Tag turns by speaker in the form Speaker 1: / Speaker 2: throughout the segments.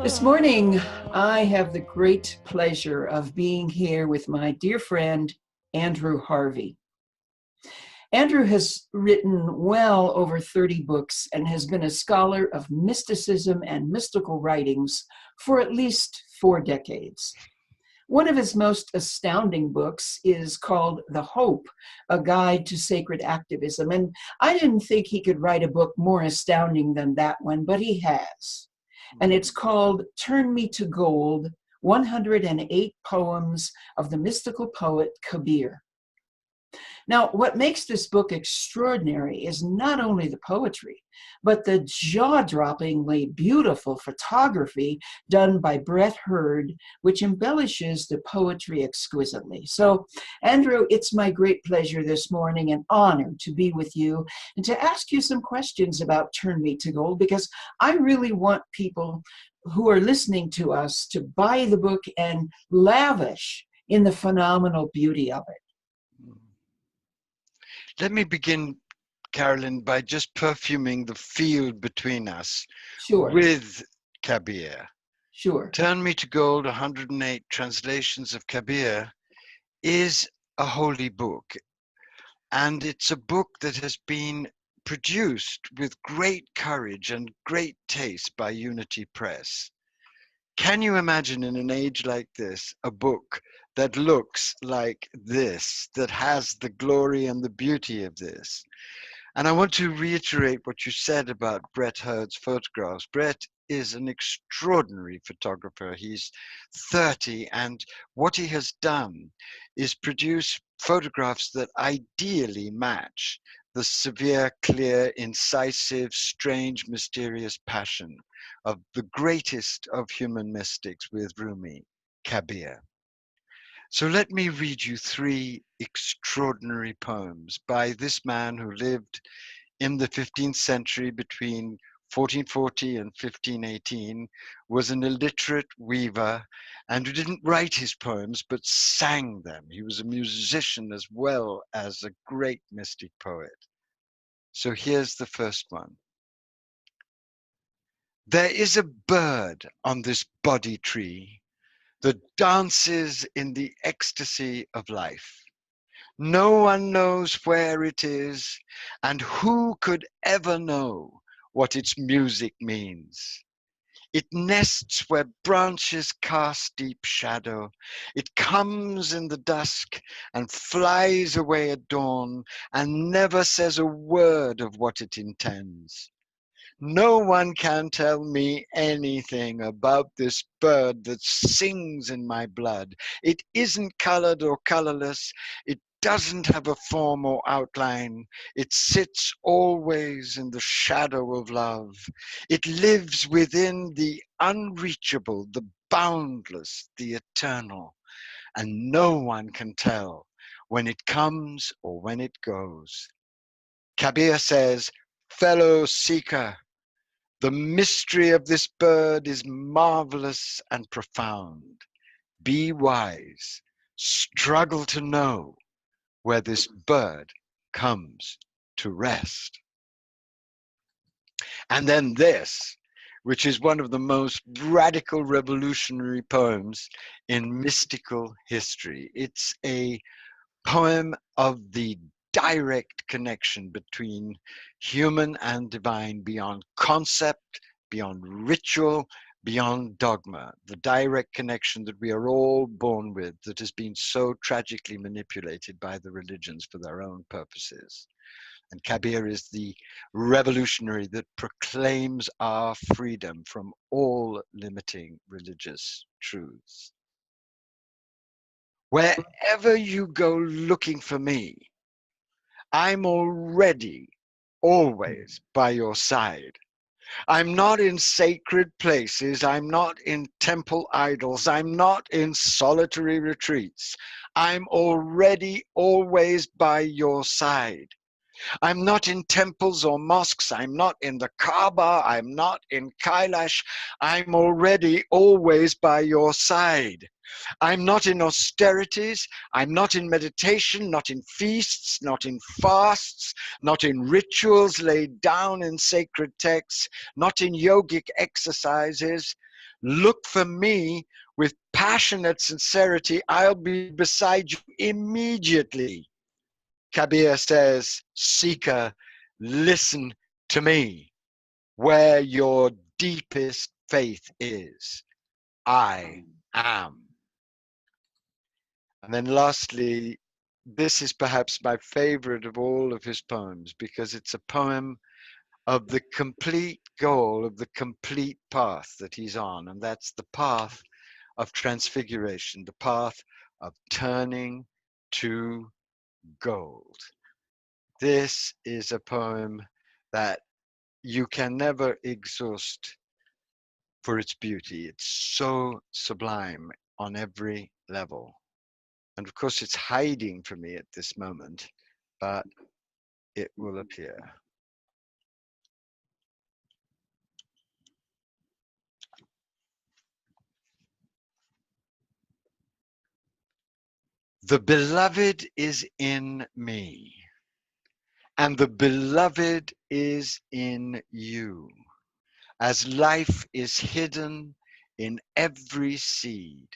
Speaker 1: This morning, I have the great pleasure of being here with my dear friend, Andrew Harvey. Andrew has written well over 30 books and has been a scholar of mysticism and mystical writings for at least 4 decades. One of his most astounding books is called The Hope, A Guide to Sacred Activism. And I didn't think he could write a book more astounding than that one, but he has. And it's called Turn Me to Gold, 108 Poems of the Mystical Poet Kabir. Now, what makes this book extraordinary is not only the poetry, but the jaw-droppingly beautiful photography done by Brett Hurd, which embellishes the poetry exquisitely. So, Andrew, it's my great pleasure this morning and honor to be with you and to ask you some questions about Turn Me to Gold, because I really want people who are listening to us to buy the book and lavish in the phenomenal beauty of it.
Speaker 2: Let me begin, Carolyn, by just perfuming the field between us with Kabir.
Speaker 1: Sure.
Speaker 2: Turn Me to Gold, 108 Translations of Kabir, is a holy book. And it's a book that has been produced with great courage and great taste by Unity Press. Can you imagine in an age like this, a book that looks like this, that has the glory and the beauty of this? And I want to reiterate what you said about Brett Hurd's photographs. Brett is an extraordinary photographer. He's 30, and what he has done is produce photographs that ideally match the severe, clear, incisive, strange, mysterious passion of the greatest of human mystics with Rumi, Kabir. So let me read you 3 extraordinary poems by this man who lived in the 15th century between 1440 and 1518, was an illiterate weaver, and who didn't write his poems but sang them. He was a musician as well as a great mystic poet. So here's the first one. There is a bird on this body tree that dances in the ecstasy of life. No one knows where it is, and who could ever know what its music means. It nests where branches cast deep shadow. It comes in the dusk and flies away at dawn and never says a word of what it intends. No one can tell me anything about this bird that sings in my blood. It isn't colored or colorless. It doesn't have a form or outline. It sits always in the shadow of love. It lives within the unreachable, the boundless, the eternal. And no one can tell when it comes or when it goes. Kabir says, fellow seeker, the mystery of this bird is marvelous and profound. Be wise, struggle to know where this bird comes to rest. And then this, which is one of the most radical revolutionary poems in mystical history. It's a poem of the direct connection between human and divine, beyond concept, beyond ritual, beyond dogma, the direct connection that we are all born with, that has been so tragically manipulated by the religions for their own purposes. And Kabir is the revolutionary that proclaims our freedom from all limiting religious truths. Wherever you go looking for me, I'm already, always by your side. I'm not in sacred places. I'm not in temple idols. I'm not in solitary retreats. I'm already, always by your side. I'm not in temples or mosques. I'm not in the Kaaba. I'm not in Kailash. I'm already, always by your side. I'm not in austerities. I'm not in meditation, not in feasts, not in fasts, not in rituals laid down in sacred texts, not in yogic exercises. Look for me with passionate sincerity. I'll be beside you immediately. Kabir says, seeker, listen to me. Where your deepest faith is, I am. And then lastly, this is perhaps my favorite of all of his poems, because it's a poem of the complete goal, of the complete path that he's on. And that's the path of transfiguration, the path of turning to gold. This is a poem that you can never exhaust for its beauty. It's so sublime on every level. And of course, it's hiding from me at this moment, but it will appear. The beloved is in me, and the beloved is in you, as life is hidden in every seed.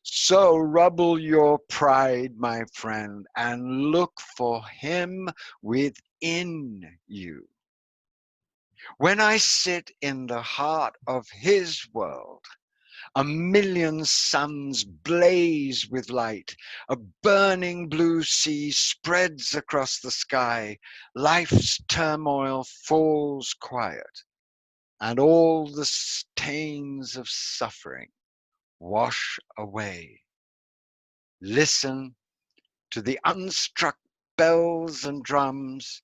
Speaker 2: So rubble your pride, my friend, and look for him within you. When I sit in the heart of his world, a million suns blaze with light, a burning blue sea spreads across the sky, life's turmoil falls quiet, and all the stains of suffering wash away. Listen to the unstruck bells and drums.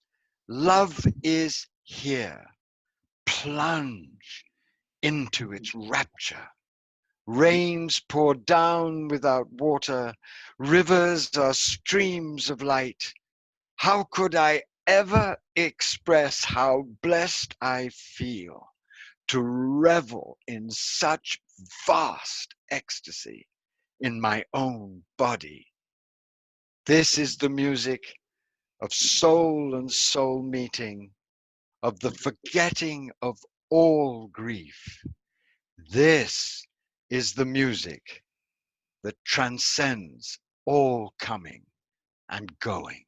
Speaker 2: Love is here. Plunge into its rapture. Rains pour down without water. Rivers are streams of light. How could I ever express how blessed I feel to revel in such vast ecstasy in my own body? This is the music of soul and soul meeting, of the forgetting of all grief. This is the music that transcends all coming and going.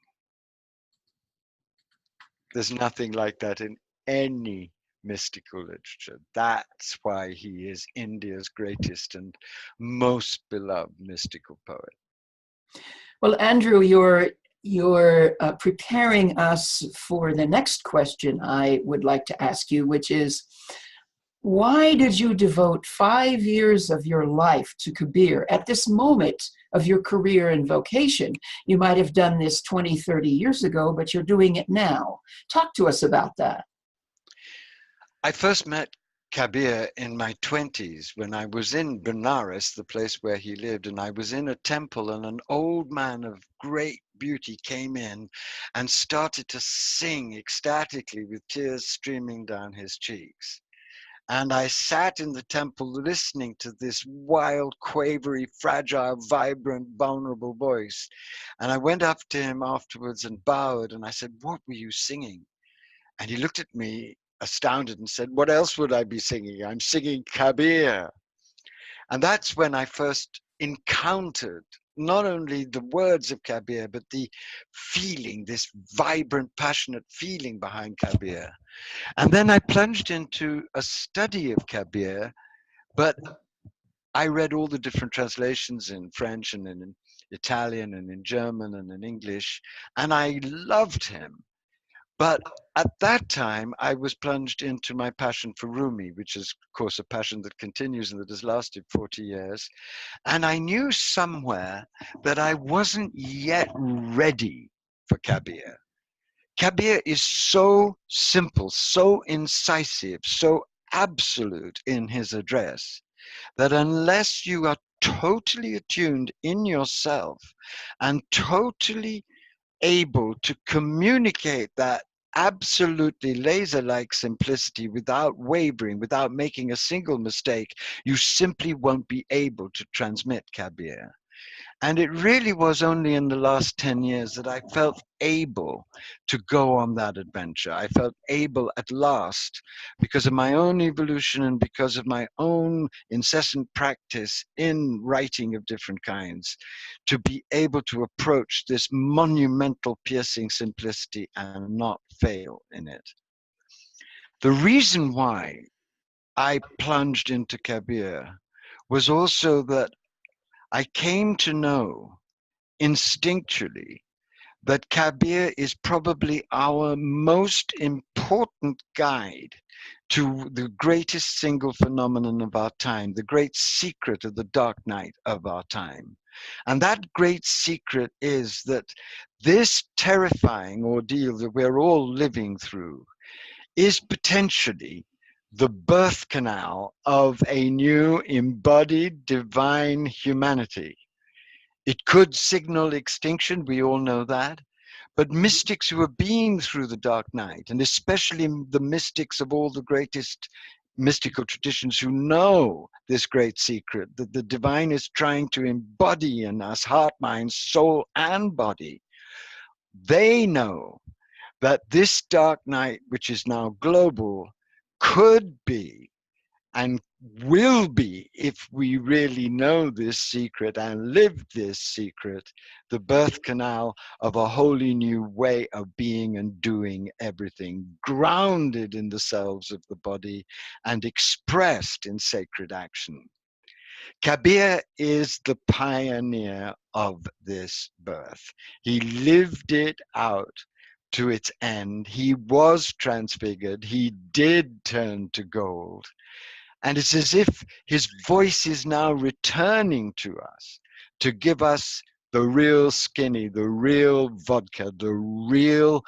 Speaker 2: There's nothing like that in any mystical literature. That's why he is India's greatest and most beloved mystical poet.
Speaker 1: Well, Andrew, you're preparing us for the next question I would like to ask you, which is, why did you devote 5 years of your life to Kabir at this moment of your career and vocation? You might have done this 20, 30 years ago, but you're doing it now. Talk to us about that.
Speaker 2: I first met Kabir in my 20s when I was in Benares, the place where he lived, and I was in a temple, and an old man of great beauty came in and started to sing ecstatically with tears streaming down his cheeks. And I sat in the temple listening to this wild, quavery, fragile, vibrant, vulnerable voice. And I went up to him afterwards and bowed, and I said, "What were you singing?" And he looked at me astounded and said, "What else would I be singing? I'm singing Kabir." And that's when I first encountered not only the words of Kabir, but the feeling, this vibrant, passionate feeling behind Kabir. And then I plunged into a study of Kabir, but I read all the different translations in French and in Italian and in German and in English, and I loved him. But at that time, I was plunged into my passion for Rumi, which is, of course, a passion that continues and that has lasted 40 years. And I knew somewhere that I wasn't yet ready for Kabir. Kabir is so simple, so incisive, so absolute in his address that unless you are totally attuned in yourself and totally able to communicate that absolutely laser-like simplicity without wavering, without making a single mistake, you simply won't be able to transmit Kabir. And it really was only in the last 10 years that I felt able to go on that adventure. I felt able at last, because of my own evolution and because of my own incessant practice in writing of different kinds, to be able to approach this monumental, piercing simplicity and not fail in it. The reason why I plunged into Kabir was also that I came to know instinctually that Kabir is probably our most important guide to the greatest single phenomenon of our time, the great secret of the dark night of our time. And that great secret is that this terrifying ordeal that we're all living through is potentially the birth canal of a new embodied divine humanity. It could signal extinction, we all know that. But mystics who have been through the dark night, and especially the mystics of all the greatest mystical traditions who know this great secret that the divine is trying to embody in us, heart, mind, soul, and body, they know that this dark night, which is now global, could be and will be, if we really know this secret and live this secret, the birth canal of a wholly new way of being and doing everything, grounded in the selves of the body and expressed in sacred action. Kabir is the pioneer of this birth. He lived it out to its end. He was transfigured. He did turn to gold. And it's as if his voice is now returning to us to give us the real skinny, the real vodka, the real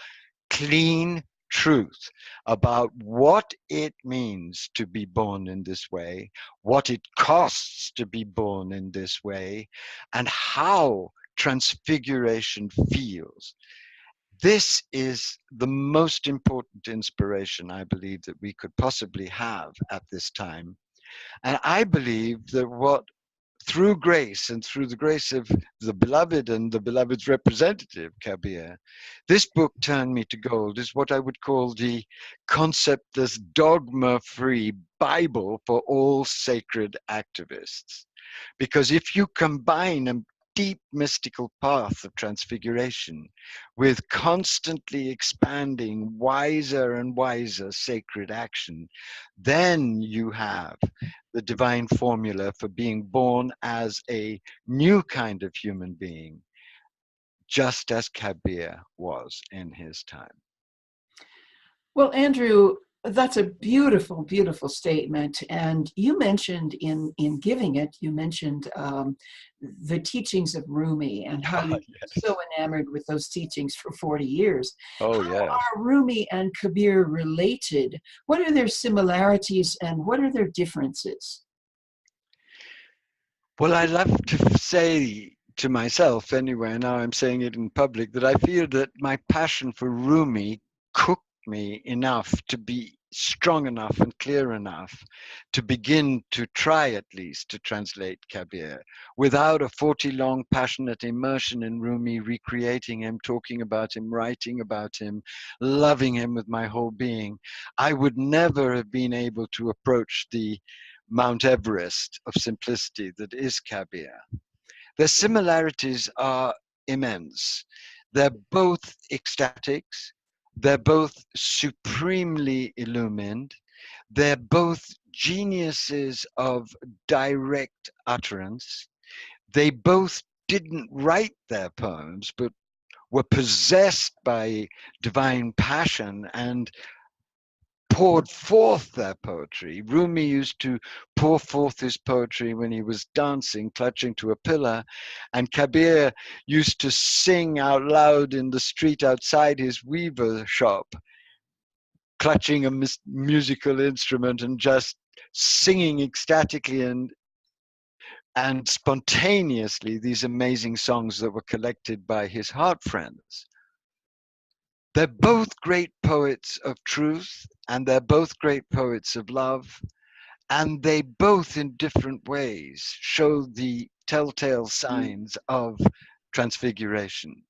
Speaker 2: clean truth about what it means to be born in this way, what it costs to be born in this way, and how transfiguration feels. This is the most important inspiration I believe that we could possibly have at this time. And I believe that what, through grace and through the grace of the beloved and the beloved's representative, Kabir, this book turned me to gold, is what I would call the conceptless, dogma-free Bible for all sacred activists. Because if you combine a deep mystical path of transfiguration with constantly expanding, wiser and wiser sacred action, then you have the divine formula for being born as a new kind of human being, just as Kabir was in his time.
Speaker 1: Well, Andrew, that's a beautiful, beautiful statement. And you mentioned in giving it, you mentioned the teachings of Rumi and how you're
Speaker 2: Yes.
Speaker 1: so enamored with those teachings for 40 years.
Speaker 2: Oh,
Speaker 1: How
Speaker 2: yes.
Speaker 1: are Rumi and Kabir related? What are their similarities and what are their differences?
Speaker 2: Well, I love to say to myself anyway, now I'm saying it in public, that I feel that my passion for Rumi cooked me enough to be strong enough and clear enough to begin to try at least to translate Kabir without a 40 long passionate immersion in Rumi, recreating him, talking about him, writing about him, loving him with my whole being. I would never have been able to approach the Mount Everest of simplicity that is Kabir. Their similarities are immense. They're both ecstatics, they're both supremely illumined, they're both geniuses of direct utterance. They both didn't write their poems, but were possessed by divine passion and poured forth their poetry. Rumi used to pour forth his poetry when he was dancing, clutching to a pillar, and Kabir used to sing out loud in the street outside his weaver shop, clutching a musical instrument and just singing ecstatically and spontaneously these amazing songs that were collected by his heart friends. They're both great poets of truth, and they're both great poets of love, and they both, in different ways, show the telltale signs of transfiguration.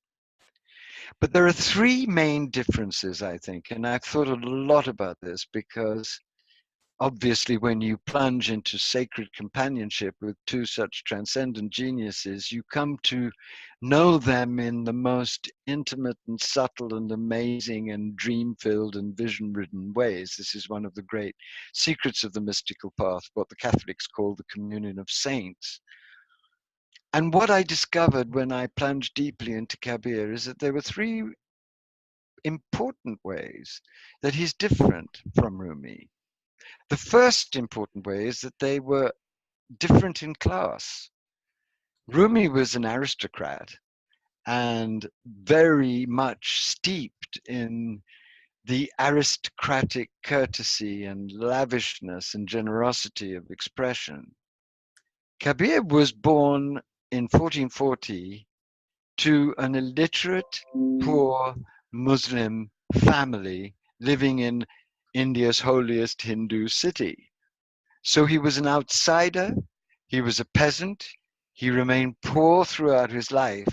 Speaker 2: But there are three main differences, I think, and I've thought a lot about this because obviously when you plunge into sacred companionship with two such transcendent geniuses, you come to know them in the most intimate and subtle and amazing and dream-filled and vision-ridden ways. This is one of the great secrets of the mystical path, what the Catholics call the communion of saints. And what I discovered when I plunged deeply into Kabir is that there were three important ways that he's different from Rumi. The first important way is that they were different in class. Rumi was an aristocrat and very much steeped in the aristocratic courtesy and lavishness and generosity of expression. Kabir was born in 1440 to an illiterate, poor Muslim family living in India's holiest Hindu city. So he was an outsider, he was a peasant, he remained poor throughout his life,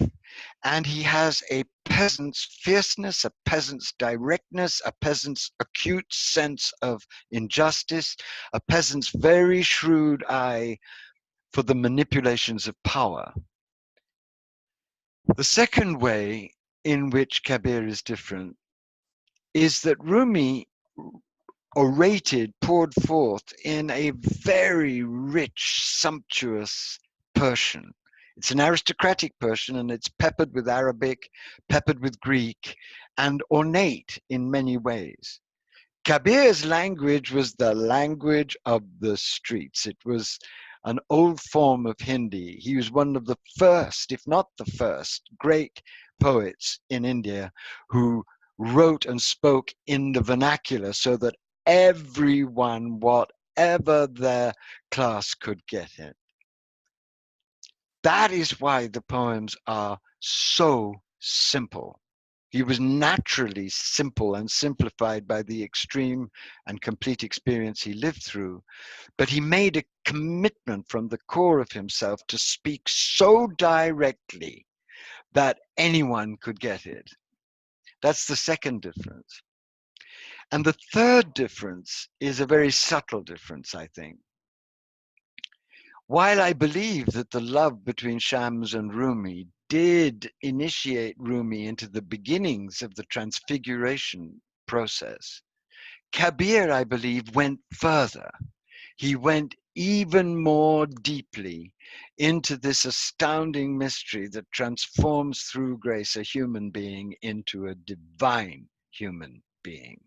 Speaker 2: and he has a peasant's fierceness, a peasant's directness, a peasant's acute sense of injustice, a peasant's very shrewd eye for the manipulations of power. The second way in which Kabir is different is that Rumi orated, poured forth in a very rich, sumptuous Persian. It's an aristocratic Persian and it's peppered with Arabic, peppered with Greek, and ornate in many ways. Kabir's language was the language of the streets. It was an old form of Hindi. He was one of the first, if not the first, great poets in India who wrote and spoke in the vernacular so that everyone, whatever their class, could get it. That is why the poems are so simple. He was naturally simple and simplified by the extreme and complete experience he lived through, but he made a commitment from the core of himself to speak so directly that anyone could get it. That's the second difference. And the third difference is a very subtle difference, I think. While I believe that the love between Shams and Rumi did initiate Rumi into the beginnings of the transfiguration process, Kabir, I believe, went further. He went even more deeply into this astounding mystery that transforms through grace a human being into a divine human being.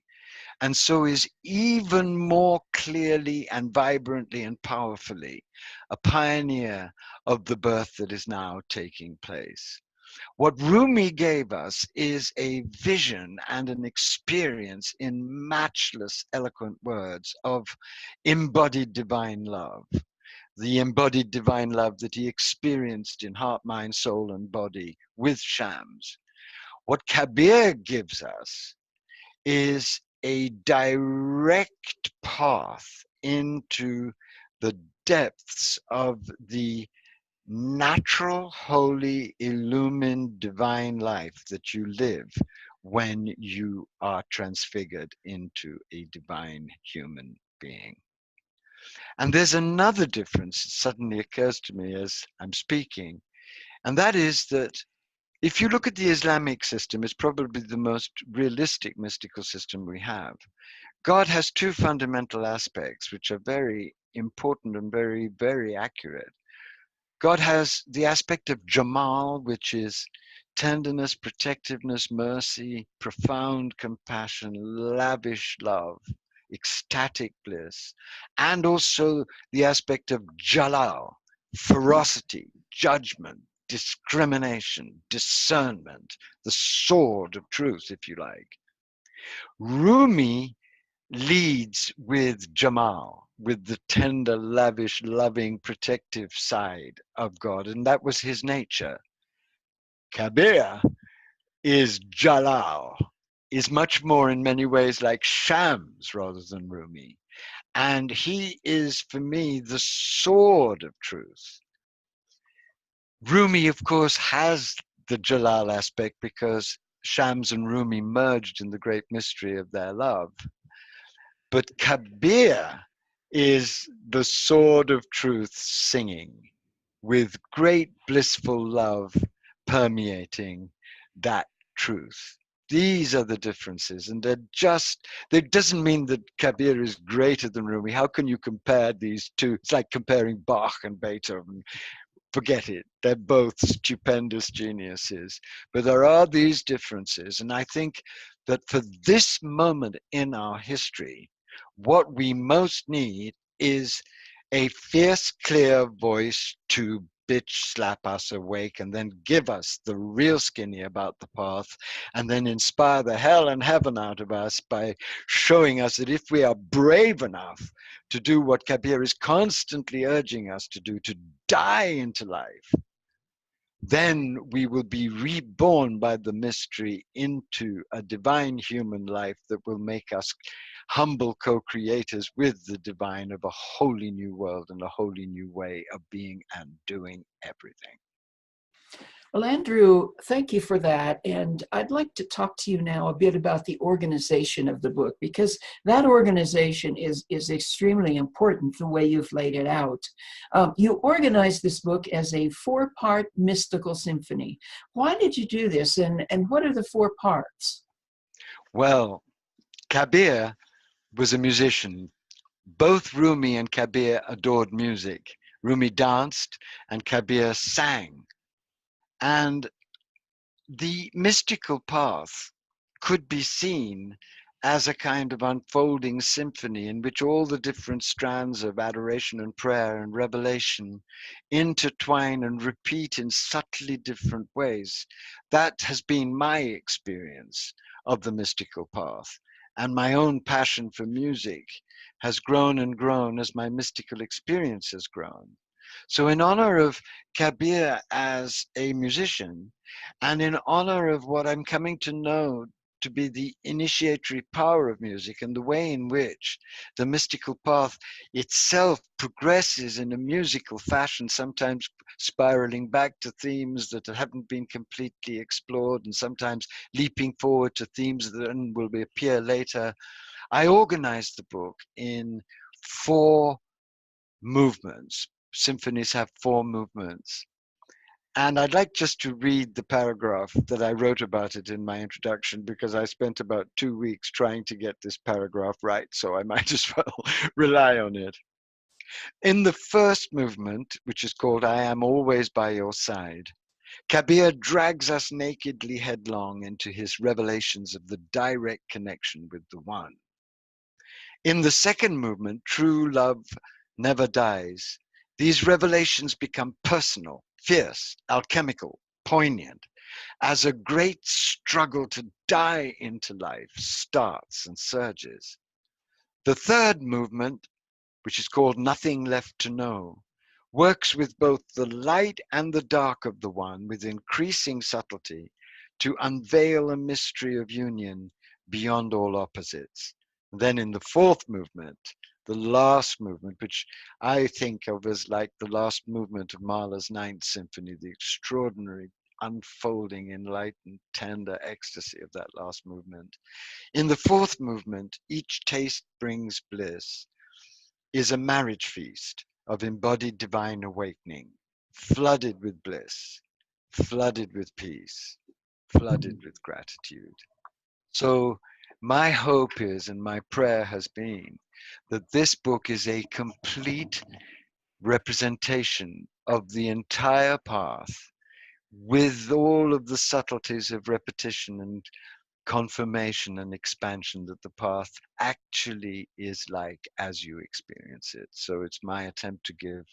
Speaker 2: And so is even more clearly and vibrantly and powerfully a pioneer of the birth that is now taking place. What Rumi gave us is a vision and an experience in matchless, eloquent words of embodied divine love, the embodied divine love that he experienced in heart, mind, soul, and body with Shams. What Kabir gives us is a direct path into the depths of the natural, holy, illumined, divine life that you live when you are transfigured into a divine human being. And there's another difference that suddenly occurs to me as I'm speaking, and that is that if you look at the Islamic system, it's probably the most realistic mystical system we have. God has two fundamental aspects which are very important and very, very accurate. God has the aspect of Jamal, which is tenderness, protectiveness, mercy, profound compassion, lavish love, ecstatic bliss, and also the aspect of Jalal, ferocity, judgment, discrimination, discernment, the sword of truth, if you like. Rumi leads with Jamal, with the tender, lavish, loving, protective side of God, and that was his nature. Kabir is Jalal, is much more in many ways like Shams rather than Rumi. And he is, for me, the sword of truth. Rumi, of course, has the Jalal aspect because Shams and Rumi merged in the great mystery of their love. But Kabir is the sword of truth singing with great blissful love permeating that truth. These are the differences, and that doesn't mean that Kabir is greater than Rumi. How can you compare these two? It's like comparing Bach and Beethoven. Forget it. They're both stupendous geniuses. But there are these differences. And I think that for this moment in our history, what we most need is a fierce, clear voice to bitch slap us awake and then give us the real skinny about the path and then inspire the hell and heaven out of us by showing us that if we are brave enough to do what Kabir is constantly urging us to do, to die into life, then we will be reborn by the mystery into a divine human life that will make us humble co-creators with the divine of a wholly new world and a wholly new way of being and doing everything.
Speaker 1: Well, Andrew, thank you for that. And I'd like to talk to you now a bit about the organization of the book, because that organization is extremely important, the way you've laid it out. You organized this book as a 4-part mystical symphony. Why did you do this, and what are the 4 parts?
Speaker 2: Well, Kabir was a musician. Both Rumi and Kabir adored music. Rumi danced and Kabir sang. And the mystical path could be seen as a kind of unfolding symphony in which all the different strands of adoration and prayer and revelation intertwine and repeat in subtly different ways. That has been my experience of the mystical path. And my own passion for music has grown and grown as my mystical experience has grown. So, in honor of Kabir as a musician, and in honor of what I'm coming to know to be the initiatory power of music and the way in which the mystical path itself progresses in a musical fashion, sometimes spiraling back to themes that haven't been completely explored and sometimes leaping forward to themes that then will appear later. I organized the book in 4 movements. Symphonies have 4 movements. And I'd like just to read the paragraph that I wrote about it in my introduction, because I spent about 2 weeks trying to get this paragraph right, so I might as well rely on it. In the first movement, which is called I Am Always by Your Side, Kabir drags us nakedly headlong into his revelations of the direct connection with the One. In the second movement, True Love Never Dies, these revelations become personal, fierce, alchemical, poignant, as a great struggle to die into life starts and surges. The third movement, which is called Nothing Left to Know, works with both the light and the dark of the One with increasing subtlety to unveil a mystery of union beyond all opposites. Then in the fourth movement, the last movement, which I think of as like the last movement of Mahler's Ninth Symphony, the extraordinary unfolding, enlightened, tender ecstasy of that last movement. In the fourth movement, each taste brings bliss, is a marriage feast of embodied divine awakening, flooded with bliss, flooded with peace, flooded with gratitude. So my hope is, and my prayer has been, that this book is a complete representation of the entire path with all of the subtleties of repetition and confirmation and expansion that the path actually is like as you experience it. So it's my attempt to give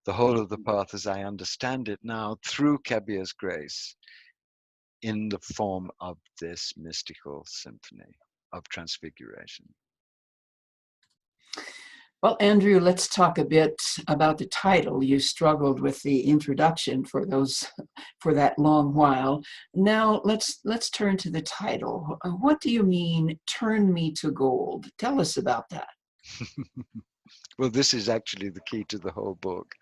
Speaker 2: the whole of the path as I understand it now through Kabir's grace in the form of this mystical symphony of transfiguration.
Speaker 1: Well, Andrew, let's talk a bit about the title. You struggled with the introduction for that long while. Now let's turn to the title. What do you mean, turn me to gold? Tell us about that.
Speaker 2: Well, this is actually the key to the whole book.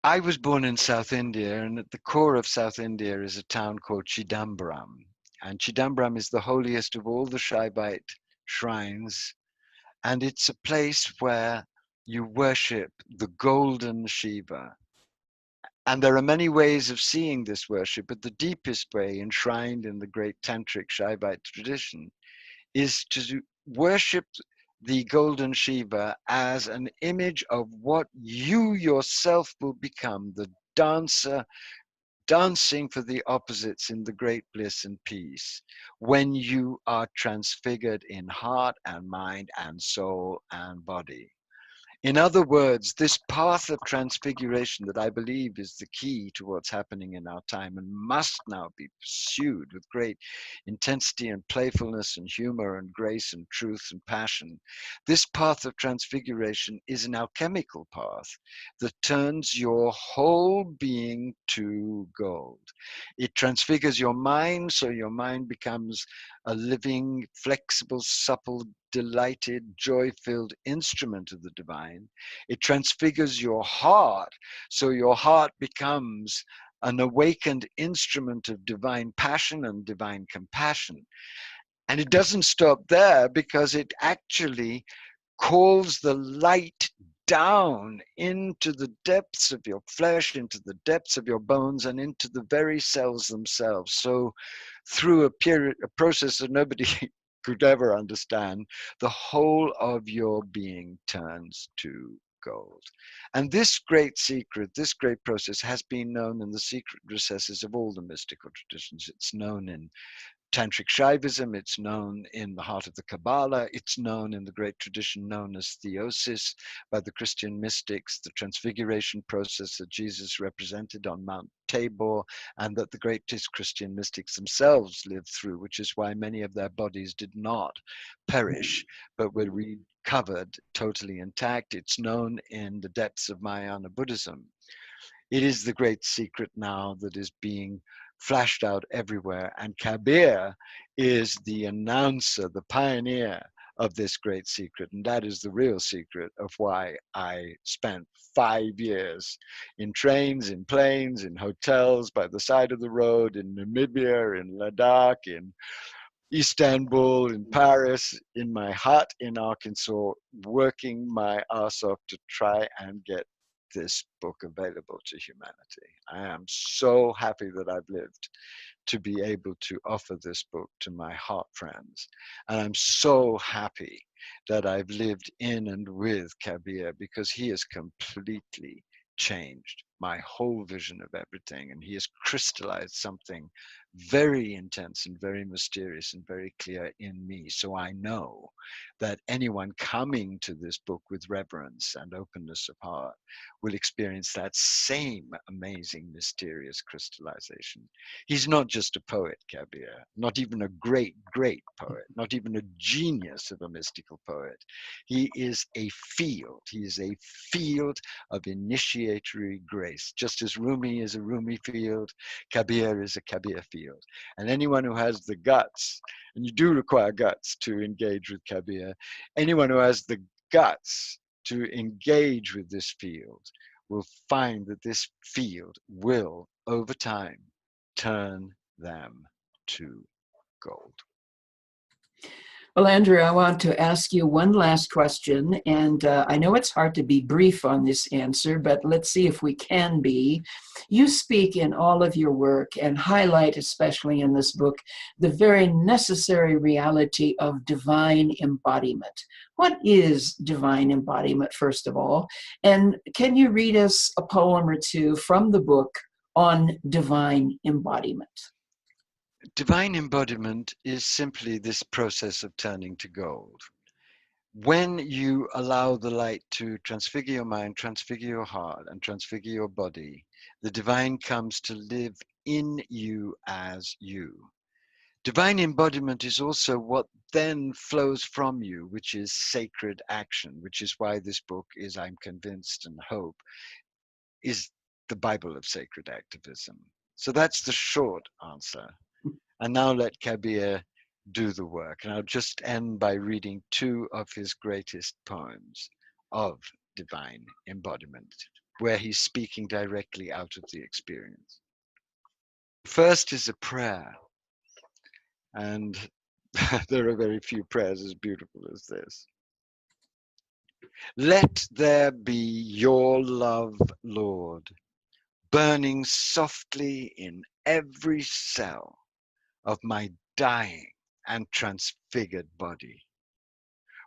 Speaker 2: I was born in South India, and at the core of South India is a town called Chidambaram. And Chidambaram is the holiest of all the Shaivite shrines, and it's a place where you worship the golden Shiva. And there are many ways of seeing this worship, but the deepest way, enshrined in the great Tantric Shaivite tradition, is to worship the golden Shiva as an image of what you yourself will become, the dancer dancing for the opposites in the great bliss and peace, when you are transfigured in heart and mind and soul and body. In other words, this path of transfiguration that I believe is the key to what's happening in our time and must now be pursued with great intensity and playfulness and humor and grace and truth and passion. This path of transfiguration is an alchemical path that turns your whole being to gold. It transfigures your mind, so your mind becomes a living, flexible, supple, delighted, joy-filled instrument of the divine. It transfigures your heart, so your heart becomes an awakened instrument of divine passion and divine compassion. And it doesn't stop there, because it actually calls the light down into the depths of your flesh, into the depths of your bones, and into the very cells themselves. So through a process that nobody could ever understand, the whole of your being turns to gold. And this great secret, this great process, has been known in the secret recesses of all the mystical traditions. It's known in Tantric Shaivism, it's known in the heart of the Kabbalah, it's known in the great tradition known as theosis by the Christian mystics, the transfiguration process that Jesus represented on Mount Tabor, and that the greatest Christian mystics themselves lived through, which is why many of their bodies did not perish, but were recovered totally intact. It's known in the depths of Mahayana Buddhism. It is the great secret now that is being flashed out everywhere. And Kabir is the announcer, the pioneer of this great secret. And that is the real secret of why I spent 5 years in trains, in planes, in hotels, by the side of the road, in Namibia, in Ladakh, in Istanbul, in Paris, in my hut in Arkansas, working my ass off to try and get this book available to humanity. I am so happy that I've lived to be able to offer this book to my heart friends. And I'm so happy that I've lived in and with Kabir, because he has completely changed my whole vision of everything. And he has crystallized something very intense and very mysterious and very clear in me. So I know that anyone coming to this book with reverence and openness of heart will experience that same amazing, mysterious crystallization. He's not just a poet, Kabir, not even a great, great poet, not even a genius of a mystical poet. He is a field. He is a field of initiatory grace. Just as Rumi is a Rumi field, Kabir is a Kabir field. And anyone who has the guts, and you do require guts to engage with Kabir, anyone who has the guts to engage with this field will find that this field will, over time, turn them to gold.
Speaker 1: Well, Andrew, I want to ask you one last question, and I know it's hard to be brief on this answer, but let's see if we can be. You speak in all of your work and highlight, especially in this book, the very necessary reality of divine embodiment. What is divine embodiment, first of all? And can you read us a poem or two from the book on divine embodiment?
Speaker 2: Divine embodiment is simply this process of turning to gold. When you allow the light to transfigure your mind, transfigure your heart, and transfigure your body, the divine comes to live in you as you. Divine embodiment is also what then flows from you, which is sacred action, which is why this book is, I'm convinced and hope, is the Bible of sacred activism. So that's the short answer. And now let Kabir do the work. And I'll just end by reading two of his greatest poems of divine embodiment. where he's speaking directly out of the experience. First is a prayer, and there are very few prayers as beautiful as this. Let there be your love, Lord, burning softly in every cell of my dying and transfigured body.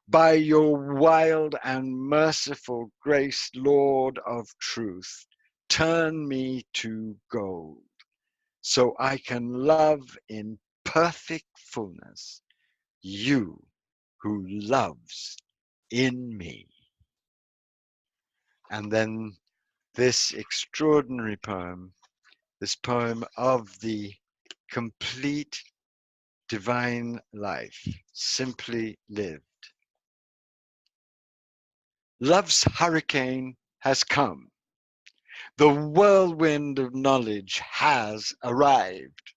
Speaker 2: By your wild and merciful grace, Lord of truth, turn me to gold, so I can love in perfect fullness you who loves in me. And then this extraordinary poem, this poem of the complete divine life, simply lived. Love's hurricane has come. The whirlwind of knowledge has arrived.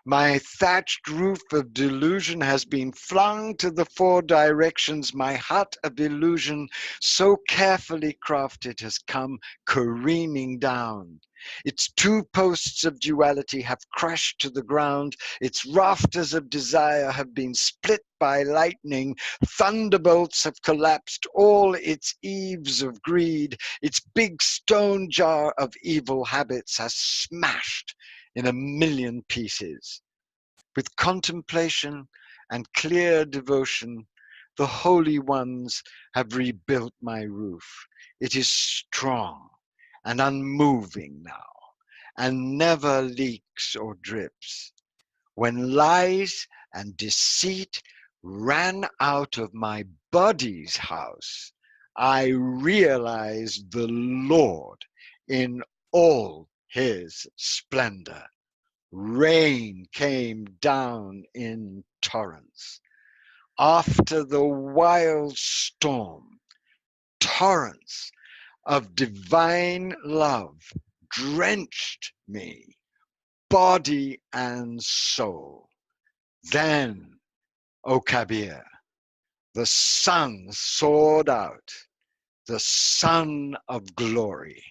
Speaker 2: My thatched roof of delusion has been flung to the four directions. My hut of illusion, so carefully crafted, has come careening down. Its two posts of duality have crashed to the ground. Its rafters of desire have been split by lightning. Thunderbolts have collapsed all its eaves of greed. Its big stone jar of evil habits has smashed in a million pieces. With contemplation and clear devotion, the holy ones have rebuilt my roof. It is strong and unmoving now, and never leaks or drips. When lies and deceit ran out of my body's house, I realized the Lord in all his splendor. Rain came down in torrents. After the wild storm, torrents of divine love drenched me, body and soul. Then, O Kabir, the sun soared out, the sun of glory,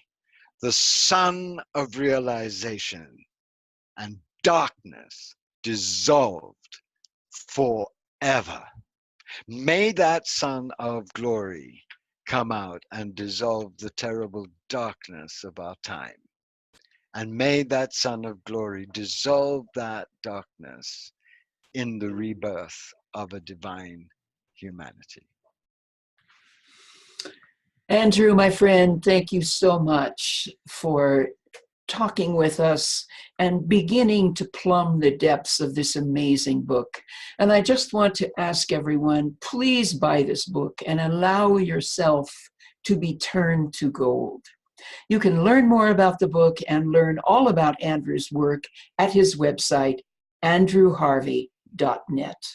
Speaker 2: the sun of realization, and darkness dissolved forever. May that sun of glory come out and dissolve the terrible darkness of our time. And may that sun of glory dissolve that darkness in the rebirth of a divine humanity.
Speaker 1: Andrew, my friend, thank you so much for talking with us and beginning to plumb the depths of this amazing book. And I just want to ask everyone, please buy this book and allow yourself to be turned to gold. You can learn more about the book and learn all about Andrew's work at his website, andrewharvey.net.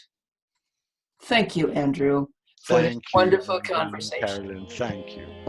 Speaker 1: Thank you, Andrew, for this wonderful conversation.
Speaker 2: Carolyn, thank you.